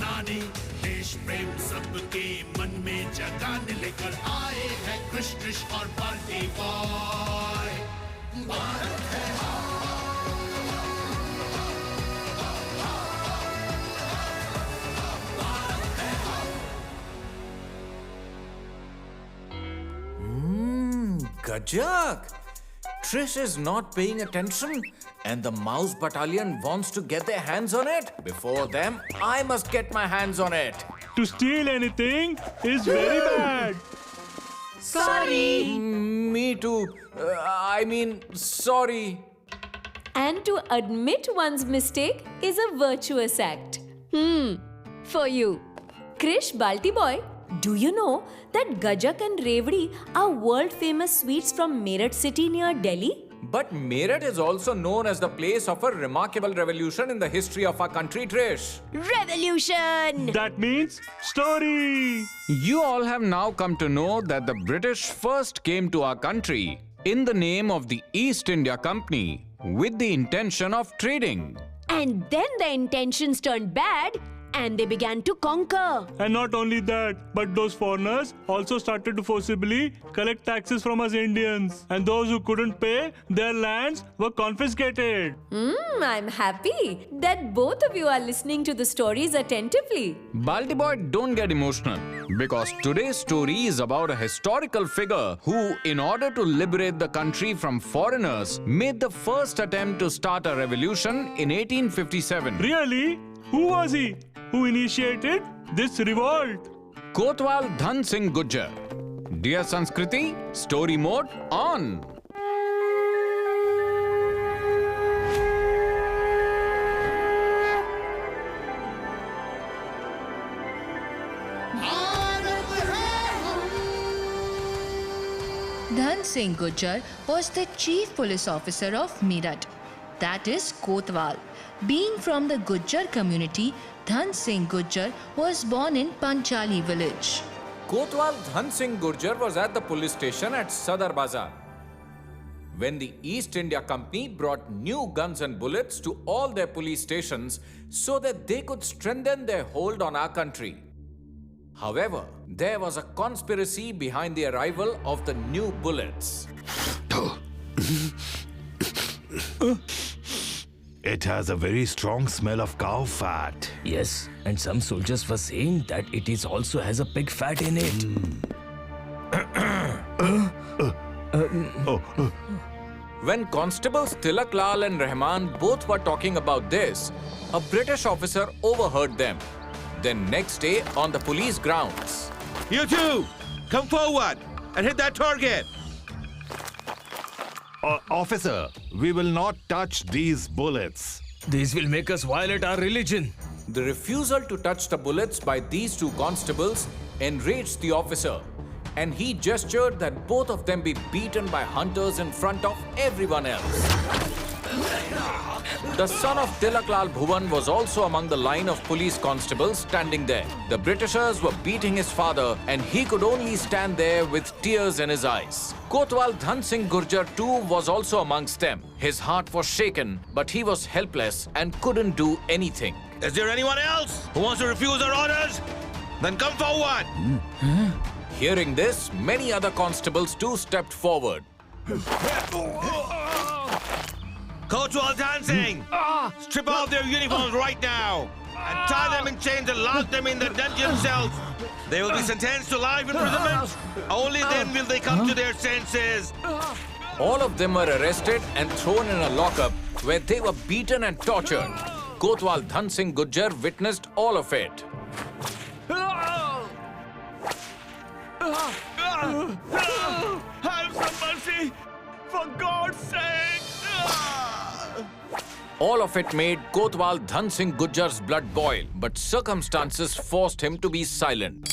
बनाने, देश प्रेम सबके मन में जगाने लेकर आए हैं कृष और बाल्टी बॉय। भारत है Gajak! Trish is not paying attention and the mouse battalion wants to get their hands on it. Before them, I must get my hands on it. To steal anything is very bad. Sorry. Me too. Sorry. And to admit one's mistake is a virtuous act. For you. Krish Balti Boy, do you know that Gajak and Revdi are world famous sweets from Meerut city near Delhi? But Meerut is also known as the place of a remarkable revolution in the history of our country, Trish. Revolution! That means story. You all have now come to know that the British first came to our country in the name of the East India Company with the intention of trading. And then the intentions turned bad and they began to conquer. And not only that, but those foreigners also started to forcibly collect taxes from us Indians. And those who couldn't pay, their lands were confiscated. I'm happy that both of you are listening to the stories attentively. Balti Boy, don't get emotional because today's story is about a historical figure who, in order to liberate the country from foreigners, made the first attempt to start a revolution in 1857. Really? Who was he? Who initiated this revolt? Kotwal Dhan Singh Gujjar. Dear Sanskriti, story mode on. Dhan Singh Gujjar was the chief police officer of Meerut, that is Kotwal. Being from the Gujjar community, Dhan Singh Gujjar was born in Panchali village. Kotwal Dhan Singh Gurjar was at the police station at Sadar Bazar when the East India Company brought new guns and bullets to all their police stations so that they could strengthen their hold on our country. However, there was a conspiracy behind the arrival of the new bullets. It has a very strong smell of cow fat. Yes, and some soldiers were saying that it is also has a pig fat in it. When Constables Tilak Lal and Rahman both were talking about this, a British officer overheard them. Then next day on the police grounds, You two, come forward and hit that target. Officer, we will not touch these bullets. This will make us violate our religion. the refusal to touch the bullets by these two constables enraged the officer, and he gestured that both of them be beaten by hunters in front of everyone else. The son of Tilak Lal Bhuvan was also among the line of police constables standing there. The Britishers were beating his father and he could only stand there with tears in his eyes. Kotwal Dhan Singh Gurjar too was also amongst them. His heart was shaken, but he was helpless and couldn't do anything. Is there anyone else who wants to refuse our orders? Then come forward. Hearing this, many other constables too stepped forward. Kotwal dancing! Strip off their uniforms right now and tie them in chains and lock them in the dungeon cells. They will be sentenced to life imprisonment. Only then will they come to their senses. All of them were arrested and thrown in a lockup where they were beaten and tortured. Kotwal Dhan Singh Gujjar witnessed all of it. Have some mercy! For God's sake! All of it made Kotwal Dhan Singh Gujjar's blood boil, but circumstances forced him to be silent.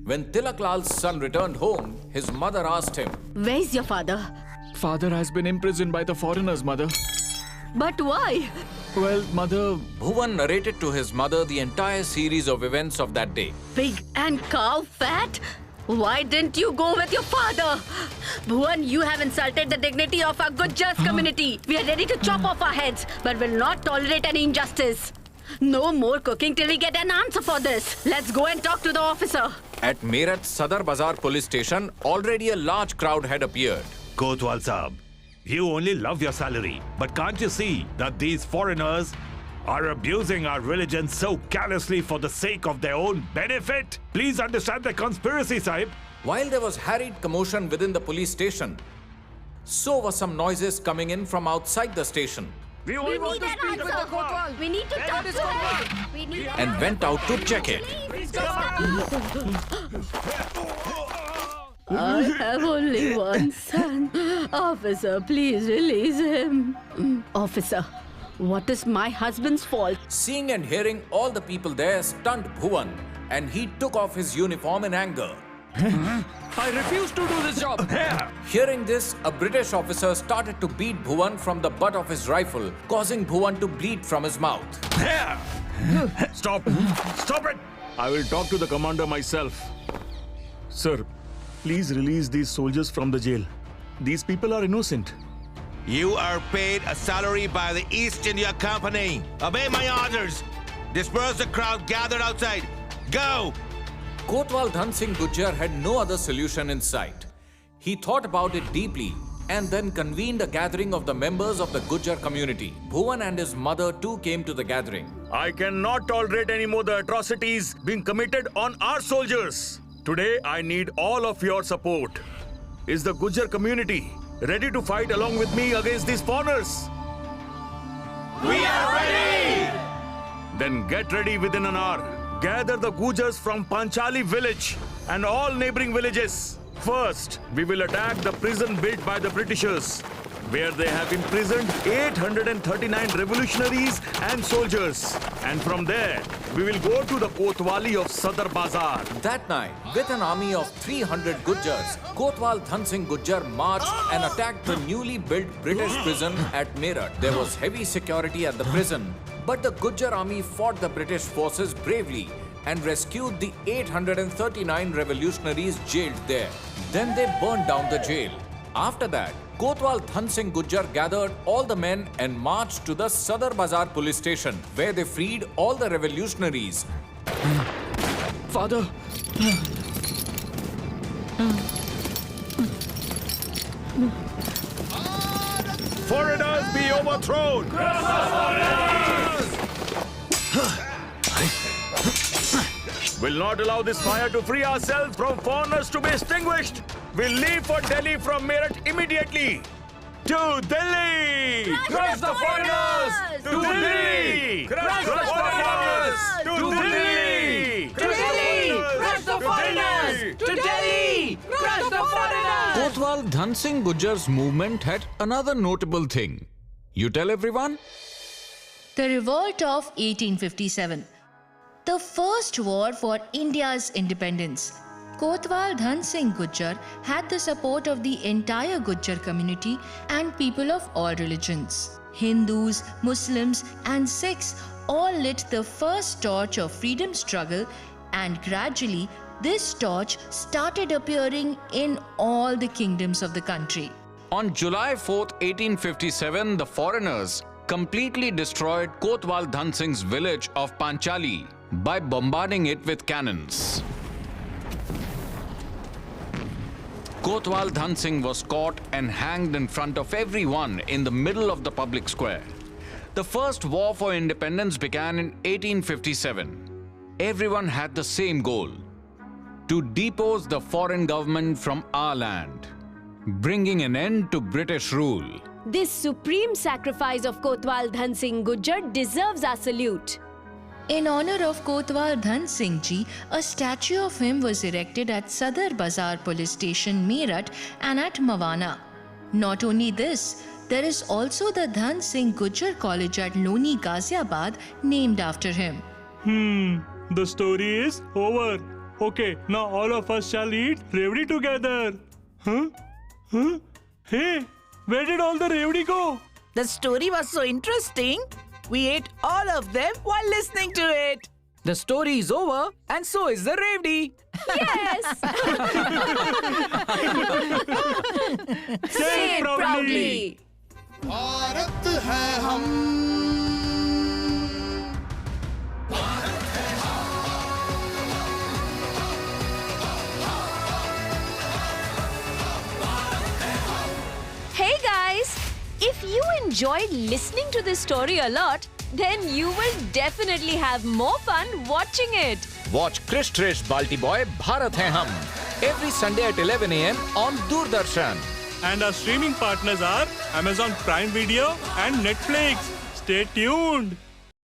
When Tilak Lal's son returned home, his mother asked him, Where's your father? Father has been imprisoned by the foreigners, mother. But why? Well, mother, Bhuvan narrated to his mother the entire series of events of that day. Pig and cow fat? Why didn't you go with your father? Bhuvan, you have insulted the dignity of our Gujars community. We are ready to chop off our heads, but will not tolerate any injustice. No more cooking till we get an answer for this. Let's go and talk to the officer. At Meerut Sadar Bazaar police station, already a large crowd had appeared. Kotwal Saab, you only love your salary, but can't you see that these foreigners are abusing our religion so callously for the sake of their own benefit? Please understand the conspiracy, Sahib. While there was harried commotion within the police station, so were some noises coming in from outside the station. We need an answer. We need to talk to her. We need And went out to check it. I have only one son. Officer, please release him. Officer, what is my husband's fault? Seeing and hearing all the people there stunned Bhuvan, and he took off his uniform in anger. I refuse to do this job. Hearing this, a British officer started to beat Bhuvan from the butt of his rifle, causing Bhuvan to bleed from his mouth. Stop! Stop it! I will talk to the commander myself. Sir, please release these soldiers from the jail. These people are innocent. You are paid a salary by the East India Company. Obey my orders. Disperse the crowd gathered outside. Go! Kotwal Dhan Singh Gujjar had no other solution in sight. He thought about it deeply and then convened a gathering of the members of the Gujjar community. Bhuvan and his mother too came to the gathering. I cannot tolerate any more the atrocities being committed on our soldiers. Today, I need all of your support. Is the Gujjar community ready to fight along with me against these foreigners? We are ready! Then get ready within an hour. Gather the Gujars from Panchali village and all neighboring villages. First, we will attack the prison built by the Britishers, where they have imprisoned 839 revolutionaries and soldiers. And from there, we will go to the Kotwali of Sadar Bazaar. That night, with an army of 300 Gujjars, Kotwal Dhan Singh Gujjar marched and attacked the newly built British prison at Meerut. There was heavy security at the prison, but the Gujjar army fought the British forces bravely and rescued the 839 revolutionaries jailed there. Then they burned down the jail. After that, Kotwal Dhan Singh Gujjar gathered all the men and marched to the Sadar Bazaar police station, where they freed all the revolutionaries. Father! Foreigners be overthrown! We'll not allow this fire to free ourselves from foreigners to be extinguished. We'll leave for Delhi from Meerut immediately. To Delhi! Crush the foreigners! To Delhi! Crush the foreigners! To Delhi! Crush the foreigners! To Delhi! Crush the foreigners! Kotwal Dhan Singh Gujjar's movement had another notable thing. You tell everyone? The Revolt of 1857. The first war for India's independence. Kotwal Dhan Singh Gujjar had the support of the entire Gujjar community and people of all religions. Hindus, Muslims and Sikhs all lit the first torch of freedom struggle, and gradually this torch started appearing in all the kingdoms of the country. On July 4th, 1857, the foreigners completely destroyed Kotwal Dhan Singh's village of Panchali by bombarding it with cannons. Kotwal Dhan Singh was caught and hanged in front of everyone in the middle of the public square. The first war for independence began in 1857. Everyone had the same goal: to depose the foreign government from our land, bringing an end to British rule. This supreme sacrifice of Kotwal Dhan Singh Gujjar deserves our salute. In honor of Kotwal Dhan Singh Ji, a statue of him was erected at Sadar Bazaar police station, Meerut, and at Mawana. Not only this, there is also the Dhan Singh Gujjar College at Loni, Ghaziabad, named after him. The story is over. Okay, now all of us shall eat revdi together. Huh? Hey, where did all the revdi go? The story was so interesting. We ate all of them while listening to it. The story is over and so is the Revdi. Yes! Say it proudly. Bharat है हम Hey guys! If you enjoyed listening to this story a lot, then you will definitely have more fun watching it. Watch Krish Trish Balti Boy Bharat Hai Hum every Sunday at 11 a.m. on Doordarshan. And our streaming partners are Amazon Prime Video and Netflix. Stay tuned.